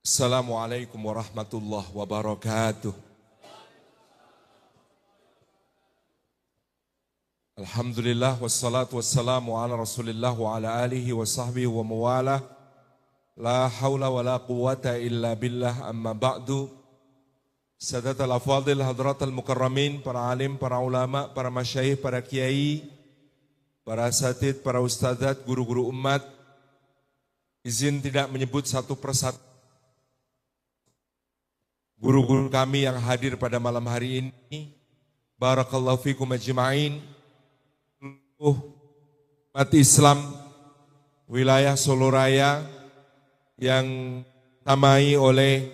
Assalamualaikum warahmatullahi wabarakatuh. Alhamdulillah wassalatu wassalamu ala rasulillah wa ala alihi wa sahbihi wa mawalah. La hawla wa la quwata illa billah, amma ba'du. Sadatul afadil, hadratul mukarramin, para alim, para ulama, para masyayikh, para kiai, para asatid, para ustadzat, guru-guru umat. Izin tidak menyebut satu persatu guru-guru kami yang hadir pada malam hari ini. Barakallahu fikum ajma'in. Umat Islam wilayah Solo Raya yang ditamai oleh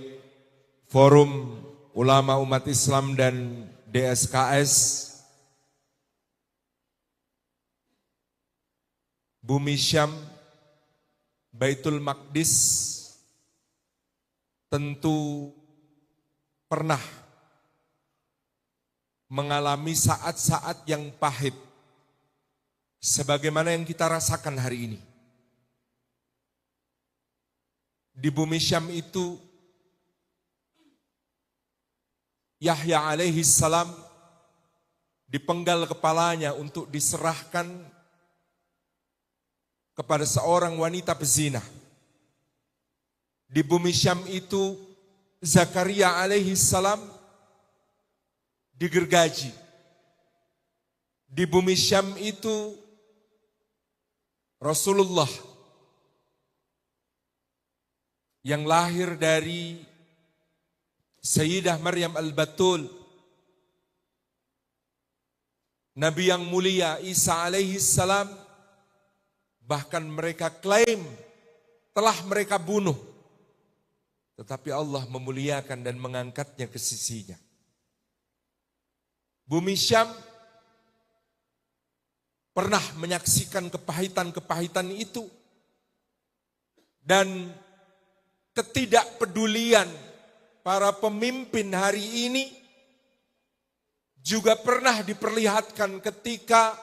Forum Ulama Umat Islam dan DSKS, Bumi Syam, Baitul Maqdis, tentu pernah mengalami saat-saat yang pahit sebagaimana yang kita rasakan hari ini. Di Bumi Syam itu Yahya alaihi salam dipenggal kepalanya untuk diserahkan kepada seorang wanita pezina. Di Bumi Syam itu Zakaria alaihi salam digergaji. Di Bumi Syam itu Rasulullah yang lahir dari Sayyidah Maryam al-Batul, Nabi yang mulia Isa alaihi salam, bahkan mereka klaim telah mereka bunuh, tetapi Allah memuliakan dan mengangkatnya ke sisinya. Bumi Syam pernah menyaksikan kepahitan-kepahitan itu, dan ketidakpedulian para pemimpin hari ini juga pernah diperlihatkan ketika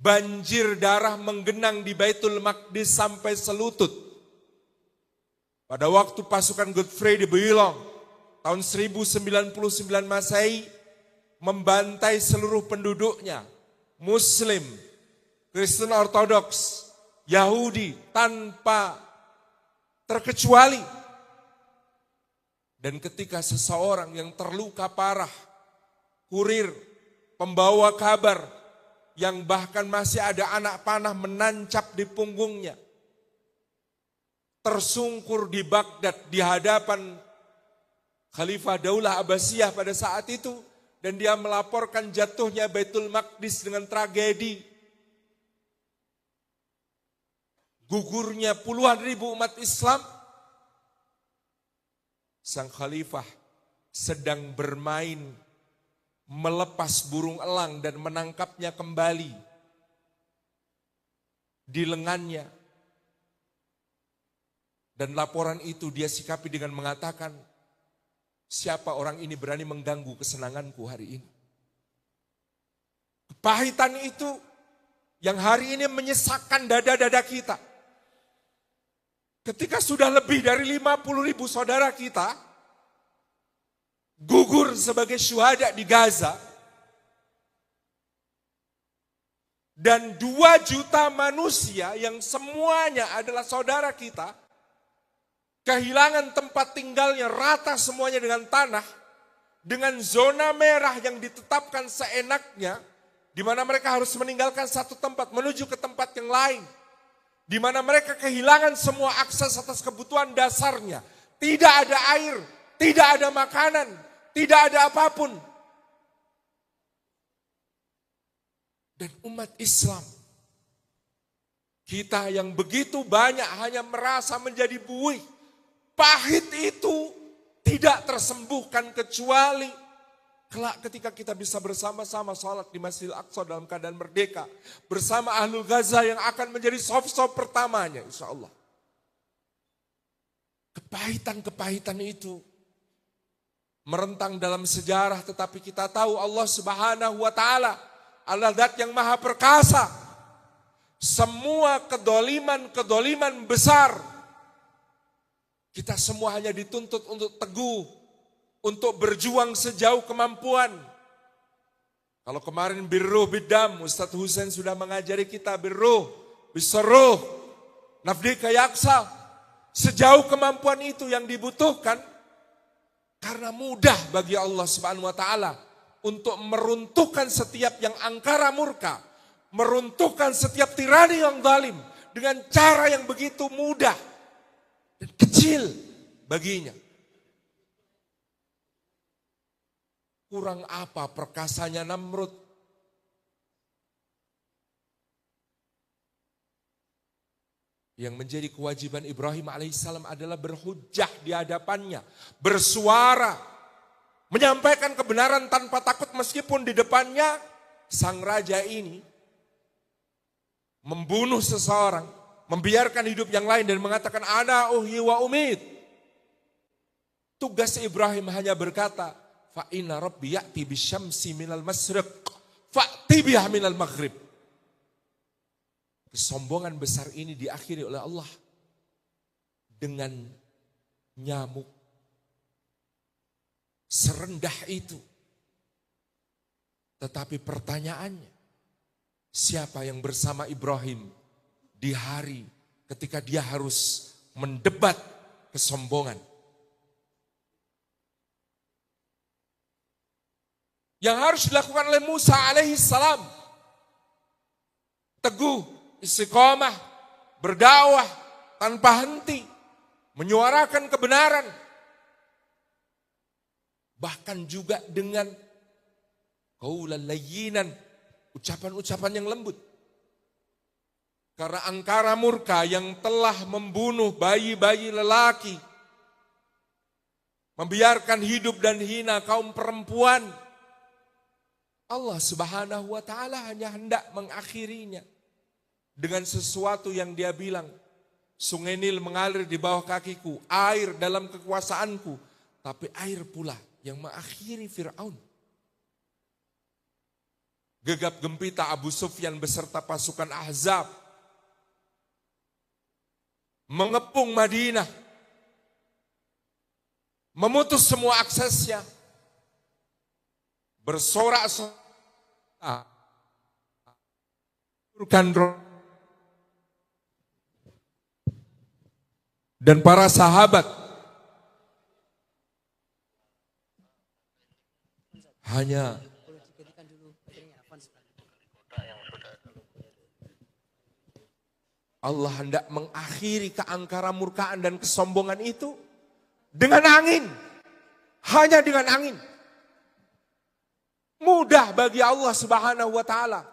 banjir darah menggenang di Baitul Maqdis sampai selutut. Pada waktu pasukan Godfrey de Bouillon tahun 1099 Masehi membantai seluruh penduduknya, Muslim, Kristen Ortodoks, Yahudi tanpa terkecuali. Dan ketika seseorang yang terluka parah, kurir, pembawa kabar, yang bahkan masih ada anak panah menancap di punggungnya, tersungkur di Baghdad di hadapan Khalifah Daulah Abbasiyah pada saat itu, dan dia melaporkan jatuhnya Baitul Maqdis dengan tragedi. Gugurnya puluhan ribu umat Islam. Sang khalifah sedang bermain melepas burung elang dan menangkapnya kembali di lengannya. Dan laporan itu dia sikapi dengan mengatakan, siapa orang ini berani mengganggu kesenanganku hari ini. Kepahitan itu yang hari ini menyesakkan dada-dada kita. Ketika sudah lebih dari 50.000 saudara kita gugur sebagai syuhada di Gaza, dan 2 juta manusia yang semuanya adalah saudara kita kehilangan tempat tinggalnya, rata semuanya dengan tanah, dengan zona merah yang ditetapkan seenaknya, di mana mereka harus meninggalkan satu tempat menuju ke tempat yang lain, di mana mereka kehilangan semua akses atas kebutuhan dasarnya. Tidak ada air, tidak ada makanan, tidak ada apapun. Dan umat Islam, kita yang begitu banyak hanya merasa menjadi buih. Pahit itu tidak tersembuhkan kecuali kelak ketika kita bisa bersama-sama sholat di Masjidil Aqsa dalam keadaan merdeka. Bersama Ahlul Gaza yang akan menjadi saf-saf pertamanya insya Allah. Kepahitan-kepahitan itu merentang dalam sejarah, tetapi kita tahu Allah Subhanahu wa Ta'ala adalah Zat yang maha perkasa. Semua kedoliman-kedoliman besar Kita semua hanya dituntut untuk teguh, untuk berjuang sejauh kemampuan. Kalau kemarin birruh bidam, Ustadz Husain sudah mengajari kita birruh, bisaruh, nafdika yaksa. Sejauh kemampuan itu yang dibutuhkan, karena mudah bagi Allah Subhanahu wa Ta'ala untuk meruntuhkan setiap yang angkara murka, meruntuhkan setiap tirani yang zalim dengan cara yang begitu mudah dan kecil baginya. Kurang apa perkasanya Namrud? Yang menjadi kewajiban Ibrahim alaihissalam adalah berhujjah di hadapannya, bersuara, menyampaikan kebenaran tanpa takut meskipun di depannya sang raja ini membunuh seseorang, membiarkan hidup yang lain dan mengatakan ana uhyi wa umit. Tugas Ibrahim hanya berkata, fa inna rabbi ya'ti bisyamsi minal masriq fa'ti biha minal maghrib. Kesombongan besar ini diakhiri oleh Allah dengan nyamuk serendah itu. Tetapi pertanyaannya, siapa yang bersama Ibrahim di hari ketika dia harus mendebat kesombongan? Yang harus dilakukan oleh Musa alaihissalam, teguh, istiqomah, berdakwah tanpa henti, menyuarakan kebenaran. Bahkan juga dengan qaulan layyinan, ucapan-ucapan yang lembut. Karena angkara murka yang telah membunuh bayi-bayi lelaki, membiarkan hidup dan hina kaum perempuan, Allah Subhanahu wa Ta'ala hanya hendak mengakhirinya dengan sesuatu yang dia bilang, sungai Nil mengalir di bawah kakiku, air dalam kekuasaanku, tapi air pula yang mengakhiri Fir'aun. Gegap gempita Abu Sufyan beserta pasukan Ahzab mengepung Madinah, memutus semua aksesnya, bersorak-sorak, dan para sahabat hanya Allah hendak mengakhiri keangkara murkaan dan kesombongan itu dengan angin. Hanya dengan angin. Mudah bagi Allah Subhanahu wa Ta'ala.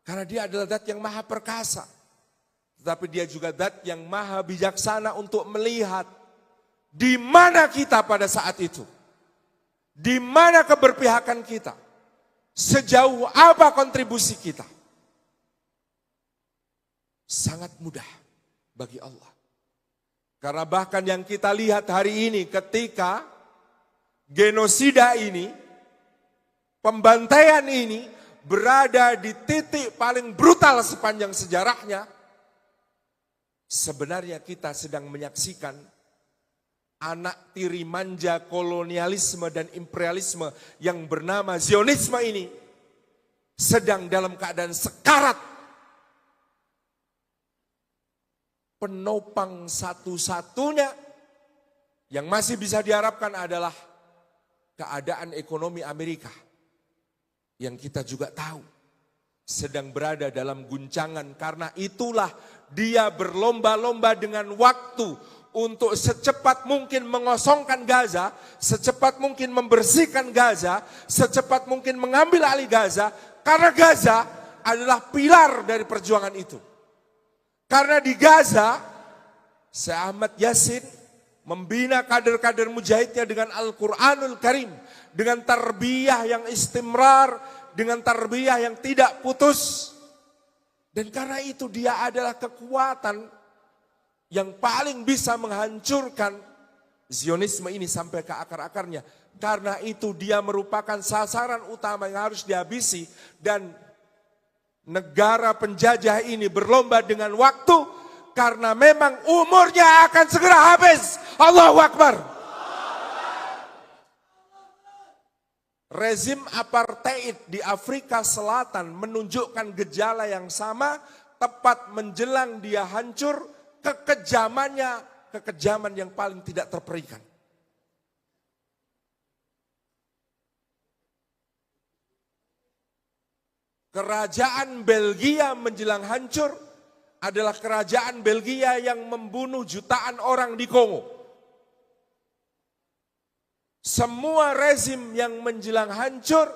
Karena dia adalah zat yang maha perkasa. Tetapi dia juga zat yang maha bijaksana untuk melihat di mana kita pada saat itu. Di mana keberpihakan kita. Sejauh apa kontribusi kita. Sangat mudah bagi Allah. Karena bahkan yang kita lihat hari ini ketika genosida ini, pembantaian ini berada di titik paling brutal sepanjang sejarahnya. Sebenarnya kita sedang menyaksikan anak tiri manja kolonialisme dan imperialisme yang bernama Zionisme ini sedang dalam keadaan sekarat. Penopang satu-satunya yang masih bisa diharapkan adalah keadaan ekonomi Amerika. Yang kita juga tahu sedang berada dalam guncangan. Karena itulah dia berlomba-lomba dengan waktu untuk secepat mungkin mengosongkan Gaza, secepat mungkin membersihkan Gaza, secepat mungkin mengambil alih Gaza. Karena Gaza adalah pilar dari perjuangan itu. Karena di Gaza, Syekh Ahmad Yasin membina kader-kader mujahidnya dengan Al-Quranul Karim. Dengan tarbiyah yang istimrar, dengan tarbiyah yang tidak putus. Dan karena itu dia adalah kekuatan yang paling bisa menghancurkan Zionisme ini sampai ke akar-akarnya. Karena itu dia merupakan sasaran utama yang harus dihabisi. Dan negara penjajah ini berlomba dengan waktu karena memang umurnya akan segera habis. Allahu Akbar. Rezim apartheid di Afrika Selatan menunjukkan gejala yang sama, tepat menjelang dia hancur, kekejaman yang paling tidak terperikan. Kerajaan Belgia menjelang hancur adalah kerajaan Belgia yang membunuh jutaan orang di Kongo. Semua rezim yang menjelang hancur,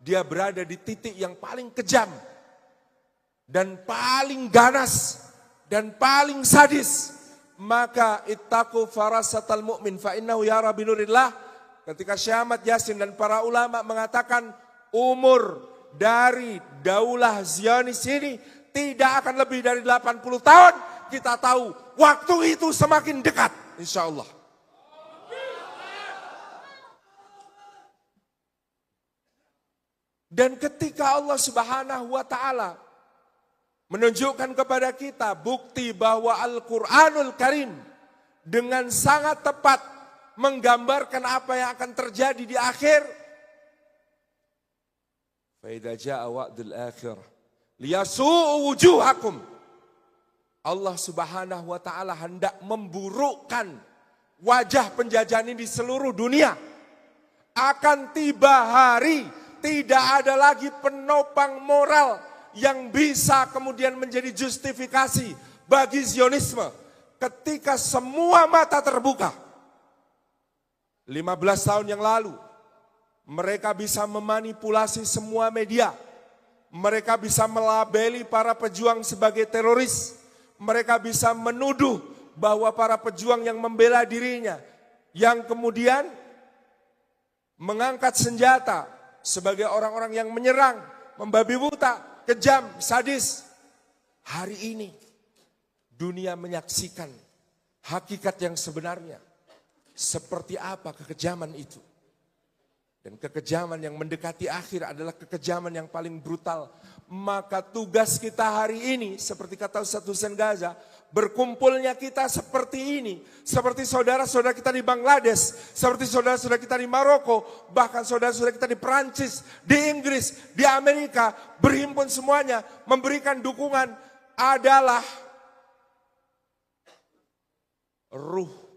dia berada di titik yang paling kejam dan paling ganas dan paling sadis. Maka ittaqu farasatal mu'min fa innahu yara binurillah. Ketika Syekh Ahmad Yasin dan para ulama mengatakan umur dari daulah Zionis ini tidak akan lebih dari 80 tahun, kita tahu waktu itu semakin dekat insyaallah. Dan ketika Allah Subhanahu wa taala menunjukkan kepada kita bukti bahwa Al-Qur'anul Karim dengan sangat tepat menggambarkan apa yang akan terjadi di akhir. Fa idza jaa wa'dul akhirah liyasu'u wujuhakum. Allah Subhanahu wa taala hendak memburukkan wajah penjajahan ini di seluruh dunia. Akan tiba hari tidak ada lagi penopang moral yang bisa kemudian menjadi justifikasi bagi Zionisme. Ketika semua mata terbuka. 15 tahun yang lalu, mereka bisa memanipulasi semua media. Mereka bisa melabeli para pejuang sebagai teroris. Mereka bisa menuduh bahwa para pejuang yang membela dirinya, yang kemudian mengangkat senjata, sebagai orang-orang yang menyerang, membabi buta, kejam, sadis. Hari ini dunia menyaksikan hakikat yang sebenarnya. Seperti apa kekejaman itu. Dan kekejaman yang mendekati akhir adalah kekejaman yang paling brutal. Maka tugas kita hari ini, seperti kata Ustaz Husain Gaza, berkumpulnya kita seperti ini. Seperti saudara-saudara kita di Bangladesh, seperti saudara-saudara kita di Maroko, bahkan saudara-saudara kita di Perancis, di Inggris, di Amerika, berhimpun semuanya, memberikan dukungan adalah ruh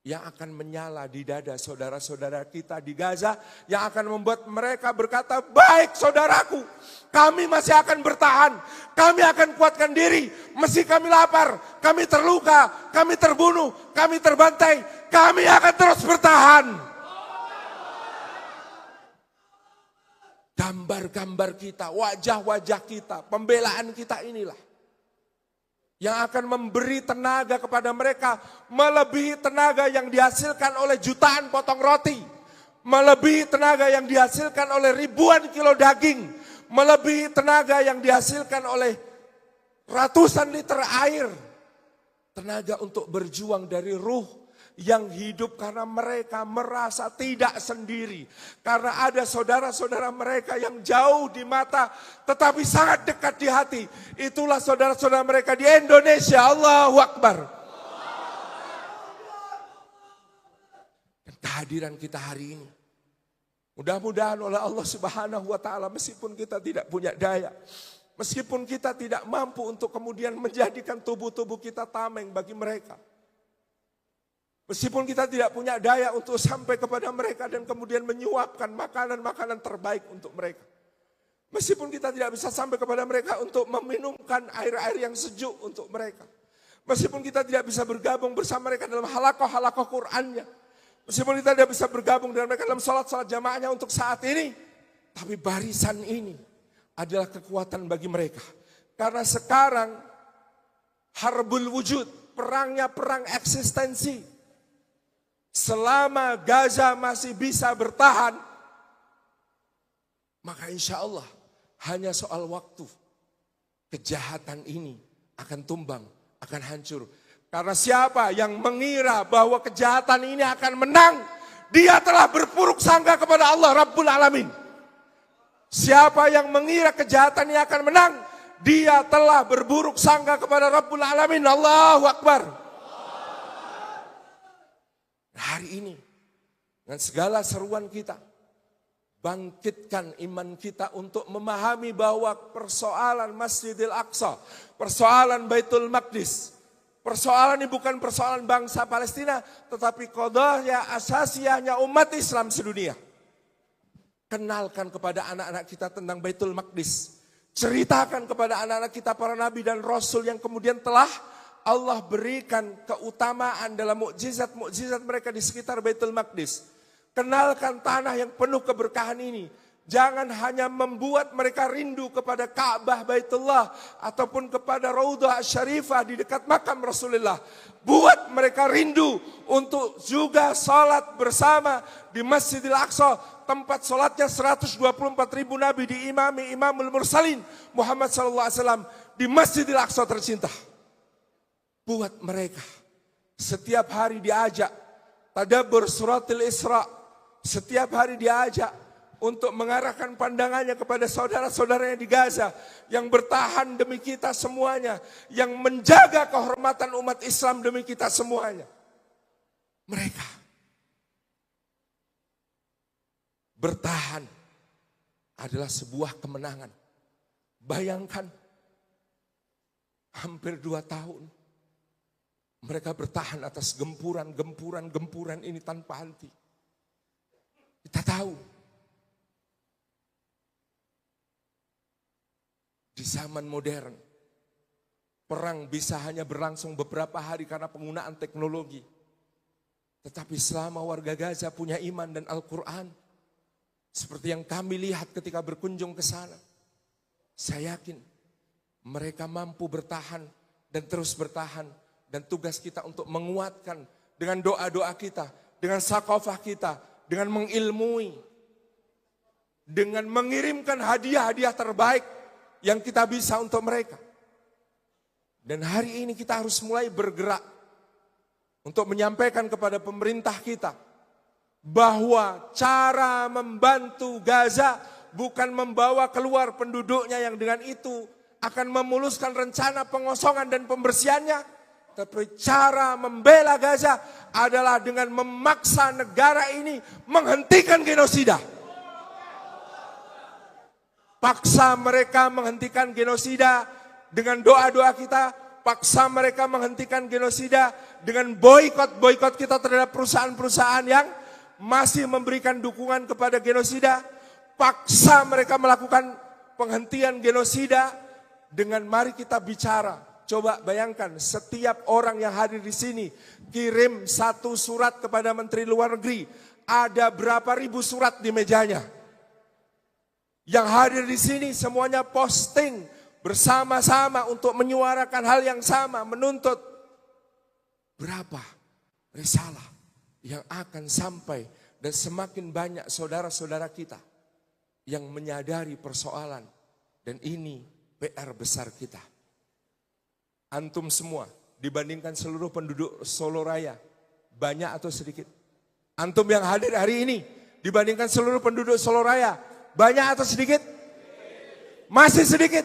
yang akan menyala di dada saudara-saudara kita di Gaza, yang akan membuat mereka berkata, baik saudaraku, kami masih akan bertahan, kami akan kuatkan diri, meski kami lapar, kami terluka, kami terbunuh, kami terbantai, kami akan terus bertahan. Gambar-gambar kita, wajah-wajah kita, pembelaan kita inilah yang akan memberi tenaga kepada mereka, melebihi tenaga yang dihasilkan oleh jutaan potong roti, melebihi tenaga yang dihasilkan oleh ribuan kilo daging, melebihi tenaga yang dihasilkan oleh ratusan liter air. Tenaga untuk berjuang dari ruh yang hidup karena mereka merasa tidak sendiri. Karena ada saudara-saudara mereka yang jauh di mata tetapi sangat dekat di hati. Itulah saudara-saudara mereka di Indonesia. Allahu Akbar. Dan kehadiran kita hari ini, mudah-mudahan oleh Allah Subhanahu wa taala, meskipun kita tidak punya daya, meskipun kita tidak mampu untuk kemudian menjadikan tubuh-tubuh kita tameng bagi mereka, meskipun kita tidak punya daya untuk sampai kepada mereka dan kemudian menyuapkan makanan-makanan terbaik untuk mereka. Meskipun kita tidak bisa sampai kepada mereka untuk meminumkan air-air yang sejuk untuk mereka. Meskipun kita tidak bisa bergabung bersama mereka dalam halakoh-halakoh Qur'annya. Meskipun kita tidak bisa bergabung dengan mereka dalam salat-salat jamaahnya untuk saat ini. Tapi barisan ini adalah kekuatan bagi mereka. Karena sekarang harbul wujud, perangnya perang eksistensi. Selama Gaza masih bisa bertahan, maka insya Allah hanya soal waktu. Kejahatan ini akan tumbang, akan hancur. Karena siapa yang mengira bahwa kejahatan ini akan menang, dia telah berpuruk sangka kepada Allah Rabbul Alamin. Siapa yang mengira kejahatan ini akan menang, dia telah berburuk sangka kepada Rabbul Alamin. Allahu Akbar. hari ini dengan segala seruan kita, bangkitkan iman kita untuk memahami bahwa persoalan Masjidil Aqsa, persoalan Baitul Maqdis, persoalan ini bukan persoalan bangsa Palestina, tetapi qadaya asasiyahnya umat Islam sedunia. Kenalkan kepada anak-anak kita tentang Baitul Maqdis. Ceritakan kepada anak-anak kita para nabi dan rasul yang kemudian telah Allah berikan keutamaan dalam mukjizat-mukjizat mereka di sekitar Baitul Maqdis. Kenalkan tanah yang penuh keberkahan ini. Jangan hanya membuat mereka rindu kepada Ka'bah Baitullah ataupun kepada Raudhah Syarifah di dekat makam Rasulullah. Buat mereka rindu untuk juga salat bersama di Masjidil Aqsa, tempat salatnya 124.000 nabi diimami Imamul Mursalin Muhammad SAW di Masjidil Aqsa tercinta. Buat mereka setiap hari diajak tadabbur suratul Isra. Setiap hari diajak untuk mengarahkan pandangannya kepada saudara-saudaranya di Gaza yang bertahan demi kita semuanya, yang menjaga kehormatan umat Islam demi kita semuanya. Mereka bertahan adalah sebuah kemenangan. Bayangkan hampir 2 tahun mereka bertahan atas gempuran ini tanpa henti. Kita tahu di zaman modern perang bisa hanya berlangsung beberapa hari karena penggunaan teknologi. Tetapi selama warga Gaza punya iman dan Al-Quran, seperti yang kami lihat ketika berkunjung ke sana, saya yakin mereka mampu bertahan dan terus bertahan. Dan tugas kita untuk menguatkan dengan doa-doa kita, dengan sakofah kita, dengan mengilmui, dengan mengirimkan hadiah-hadiah terbaik yang kita bisa untuk mereka. Dan hari ini kita harus mulai bergerak untuk menyampaikan kepada pemerintah kita bahwa cara membantu Gaza bukan membawa keluar penduduknya yang dengan itu akan memuluskan rencana pengosongan dan pembersihannya. Tapi cara membela Gaza adalah dengan memaksa negara ini menghentikan genosida. Paksa mereka menghentikan genosida dengan doa-doa kita. Paksa mereka menghentikan genosida dengan boikot kita terhadap perusahaan-perusahaan yang masih memberikan dukungan kepada genosida. Paksa mereka melakukan penghentian genosida dengan mari kita bicara. Coba bayangkan setiap orang yang hadir di sini kirim 1 surat kepada Menteri Luar Negeri. Ada berapa ribu surat di mejanya. Yang hadir di sini semuanya posting bersama-sama untuk menyuarakan hal yang sama, menuntut. Berapa risalah yang akan sampai dan semakin banyak saudara-saudara kita yang menyadari persoalan. Dan ini PR besar kita. Antum semua dibandingkan seluruh penduduk Solo Raya, banyak atau sedikit? Antum yang hadir hari ini dibandingkan seluruh penduduk Solo Raya, banyak atau sedikit? Masih sedikit.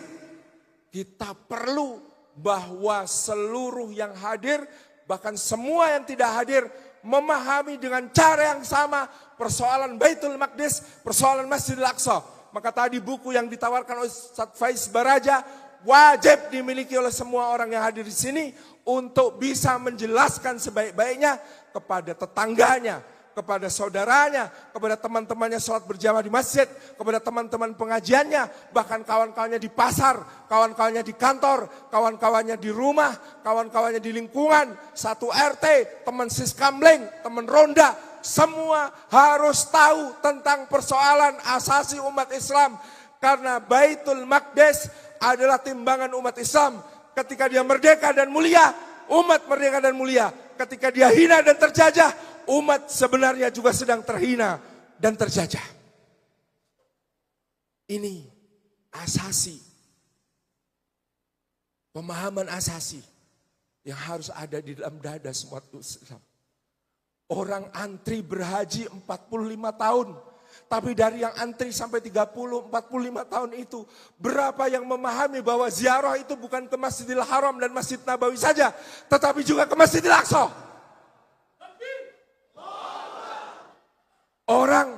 Kita perlu bahwa seluruh yang hadir, bahkan semua yang tidak hadir, memahami dengan cara yang sama persoalan Baitul Maqdis, persoalan Masjidil Aqsa. Maka tadi buku yang ditawarkan oleh Ustaz Faiz Baraja wajib dimiliki oleh semua orang yang hadir di sini untuk bisa menjelaskan sebaik-baiknya kepada tetangganya, kepada saudaranya, kepada teman-temannya sholat berjamaah di masjid, kepada teman-teman pengajiannya, bahkan kawan-kawannya di pasar, kawan-kawannya di kantor, kawan-kawannya di rumah, kawan-kawannya di lingkungan, satu RT, teman siskamling, teman ronda, semua harus tahu tentang persoalan asasi umat Islam. Karena Baitul Maqdis adalah timbangan umat Islam. Ketika dia merdeka dan mulia, umat merdeka dan mulia. Ketika dia hina dan terjajah, umat sebenarnya juga sedang terhina dan terjajah. Ini asasi, pemahaman asasi yang harus ada di dalam dada semua Islam. Orang antri berhaji 45 tahun. Tapi dari yang antri sampai 30-45 tahun itu, berapa yang memahami bahwa ziarah itu bukan ke Masjidil Haram dan Masjid Nabawi saja, tetapi juga ke Masjidil Aqsa. Orang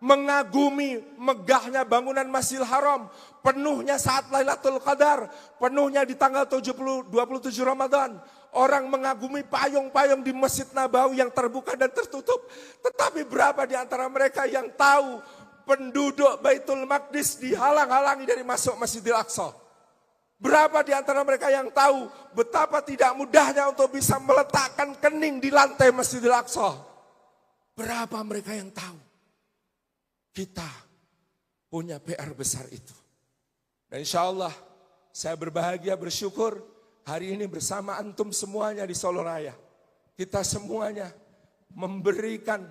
mengagumi megahnya bangunan Masjidil Haram, penuhnya saat Lailatul Qadar, penuhnya di tanggal 27 Ramadan. Orang mengagumi payung-payung di Masjid Nabawi yang terbuka dan tertutup. Tetapi berapa di antara mereka yang tahu penduduk Baitul Maqdis dihalang-halangi dari masuk Masjidil Aqsa? Berapa di antara mereka yang tahu betapa tidak mudahnya untuk bisa meletakkan kening di lantai Masjidil Aqsa? Berapa mereka yang tahu? Kita punya PR besar itu. Dan insya Allah saya berbahagia bersyukur hari ini bersama antum semuanya di Solo Raya. Kita semuanya memberikan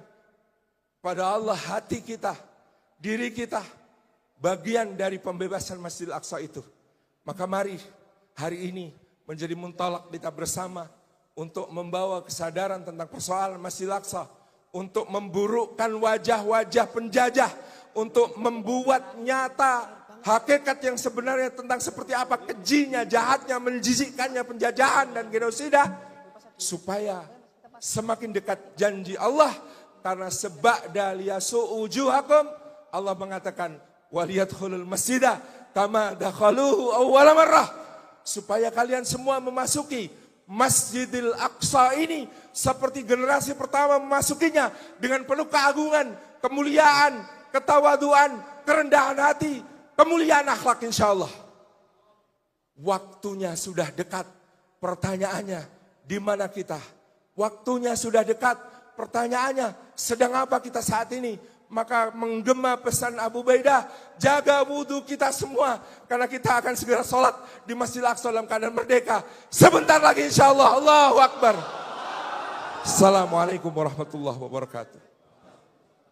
pada Allah hati kita, diri kita, bagian dari pembebasan Masjidil Aqsa itu. Maka mari hari ini menjadi muntalak kita bersama untuk membawa kesadaran tentang persoalan Masjidil Aqsa, untuk memburukkan wajah-wajah penjajah, untuk membuat nyata hakikat yang sebenarnya tentang seperti apa kejinya, jahatnya, menjijikkannya penjajahan dan genosida, supaya semakin dekat janji Allah. Karena seba'da liyasu'u wujuhakum, Allah mengatakan waliyadkhulul masjidah kama dakhaluhu awwala marrah, supaya kalian semua memasuki Masjidil Aqsa ini seperti generasi pertama memasukinya dengan penuh keagungan, kemuliaan, ketawaduan, kerendahan hati, kemuliaan akhlak insyaallah. Waktunya sudah dekat. Pertanyaannya, di mana kita? Waktunya sudah dekat. Pertanyaannya, sedang apa kita saat ini? Maka menggema pesan Abu Ubaidah, jaga wudhu kita semua. Karena kita akan segera sholat di Masjidil Aqsa dalam keadaan merdeka. Sebentar lagi insya Allah. Allahu Akbar. Assalamualaikum warahmatullahi wabarakatuh.